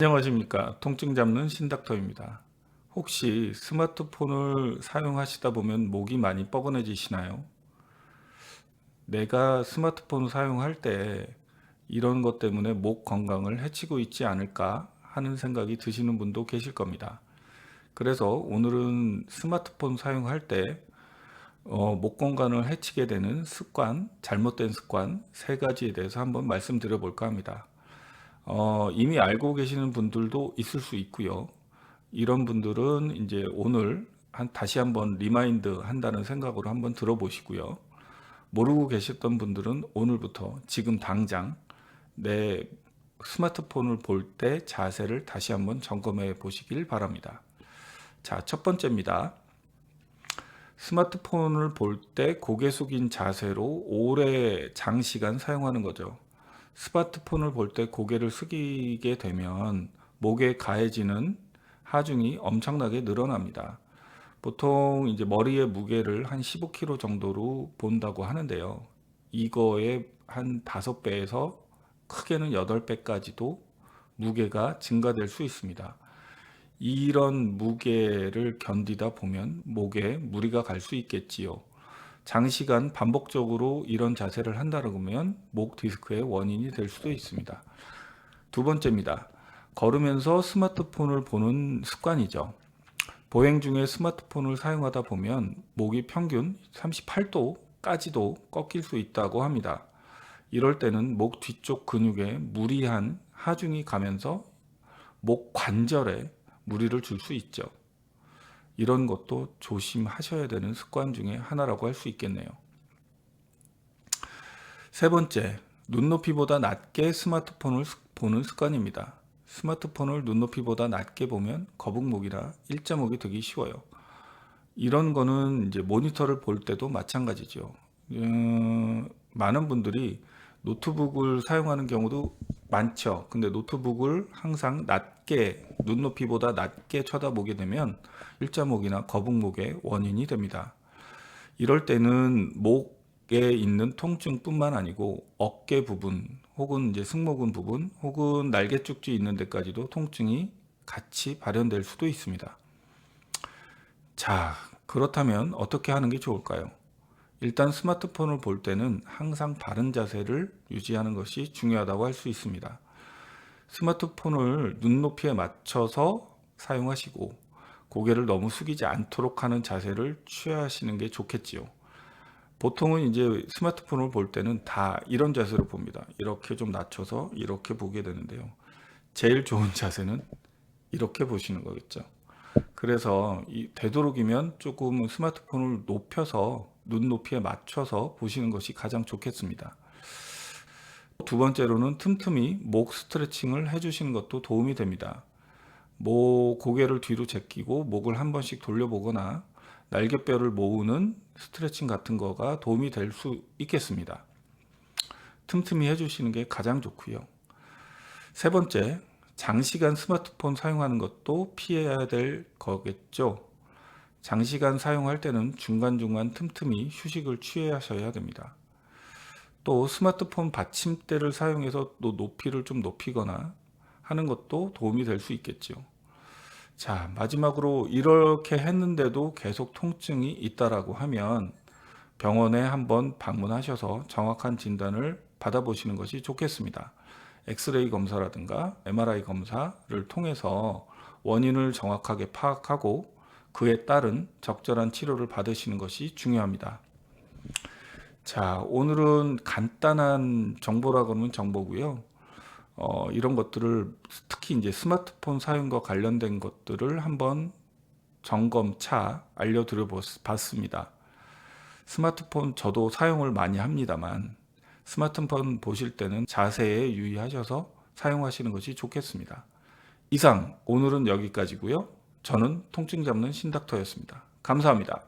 안녕하십니까. 통증 잡는 신닥터입니다. 혹시 스마트폰을 사용하시다 보면 목이 많이 뻐근해지시나요? 내가 스마트폰을 사용할 때 이런 것 때문에 목 건강을 해치고 있지 않을까 하는 생각이 드시는 분도 계실 겁니다. 그래서 오늘은 스마트폰 사용할 때 목 건강을 해치게 되는 습관, 잘못된 습관 세 가지에 대해서 한번 말씀드려 볼까 합니다. 이미 알고 계시는 분들도 있을 수 있고요. 이런 분들은 이제 오늘 다시 한번 리마인드 한다는 생각으로 한번 들어보시고요. 모르고 계셨던 분들은 오늘부터 지금 당장 내 스마트폰을 볼 때 자세를 다시 한번 점검해 보시길 바랍니다. 자, 첫 번째입니다. 스마트폰을 볼 때 고개 숙인 자세로 오래 장시간 사용하는 거죠. 스마트폰을 볼 때 고개를 숙이게 되면 목에 가해지는 하중이 엄청나게 늘어납니다. 보통 이제 머리의 무게를 한 15kg 정도로 본다고 하는데요. 이거의 한 5배에서 크게는 8배까지도 무게가 증가될 수 있습니다. 이런 무게를 견디다 보면 목에 무리가 갈 수 있겠지요. 장시간 반복적으로 이런 자세를 한다고 하면 목 디스크의 원인이 될 수도 있습니다. 두 번째입니다. 걸으면서 스마트폰을 보는 습관이죠. 보행 중에 스마트폰을 사용하다 보면 목이 평균 38도까지도 꺾일 수 있다고 합니다. 이럴 때는 목 뒤쪽 근육에 무리한 하중이 가면서 목 관절에 무리를 줄 수 있죠. 이런 것도 조심하셔야 되는 습관 중에 하나라고 할 수 있겠네요. 세 번째, 눈높이보다 낮게 스마트폰을 보는 습관입니다. 스마트폰을 눈높이보다 낮게 보면 거북목이나 일자목이 되기 쉬워요. 이런 거는 이제 모니터를 볼 때도 마찬가지죠. 많은 분들이 노트북을 사용하는 경우도 많죠. 근데 노트북을 항상 낮게, 눈높이보다 낮게 쳐다보게 되면 일자목이나 거북목의 원인이 됩니다. 이럴 때는 목에 있는 통증뿐만 아니고 어깨 부분, 혹은 이제 승모근 부분, 혹은 날개 쪽지 있는 데까지도 통증이 같이 발현될 수도 있습니다. 자, 그렇다면 어떻게 하는 게 좋을까요? 일단 스마트폰을 볼 때는 항상 바른 자세를 유지하는 것이 중요하다고 할 수 있습니다. 스마트폰을 눈높이에 맞춰서 사용하시고 고개를 너무 숙이지 않도록 하는 자세를 취하시는 게 좋겠지요. 보통은 이제 스마트폰을 볼 때는 다 이런 자세로 봅니다. 이렇게 좀 낮춰서 이렇게 보게 되는데요. 제일 좋은 자세는 이렇게 보시는 거겠죠. 그래서 되도록이면 조금 스마트폰을 높여서 눈높이에 맞춰서 보시는 것이 가장 좋겠습니다. 두 번째로는 틈틈이 목 스트레칭을 해주시는 것도 도움이 됩니다. 고개를 뒤로 제끼고 목을 한 번씩 돌려보거나 날개뼈를 모으는 스트레칭 같은 거가 도움이 될 수 있겠습니다. 틈틈이 해주시는 게 가장 좋고요. 세 번째, 장시간 스마트폰 사용하는 것도 피해야 될 거겠죠. 장시간 사용할 때는 중간중간 틈틈이 휴식을 취하셔야 됩니다. 또 스마트폰 받침대를 사용해서 또 높이를 좀 높이거나 하는 것도 도움이 될 수 있겠죠. 자, 마지막으로 이렇게 했는데도 계속 통증이 있다라고 하면 병원에 한번 방문하셔서 정확한 진단을 받아보시는 것이 좋겠습니다. 엑스레이 검사라든가 MRI 검사를 통해서 원인을 정확하게 파악하고 그에 따른 적절한 치료를 받으시는 것이 중요합니다. 자, 오늘은 간단한 정보라고 하면 정보고요. 이런 것들을 특히 이제 스마트폰 사용과 관련된 것들을 한번 점검차 알려드려 봤습니다. 스마트폰 저도 사용을 많이 합니다만 스마트폰 보실 때는 자세에 유의하셔서 사용하시는 것이 좋겠습니다. 이상 오늘은 여기까지고요. 저는 통증 잡는 신닥터였습니다. 감사합니다.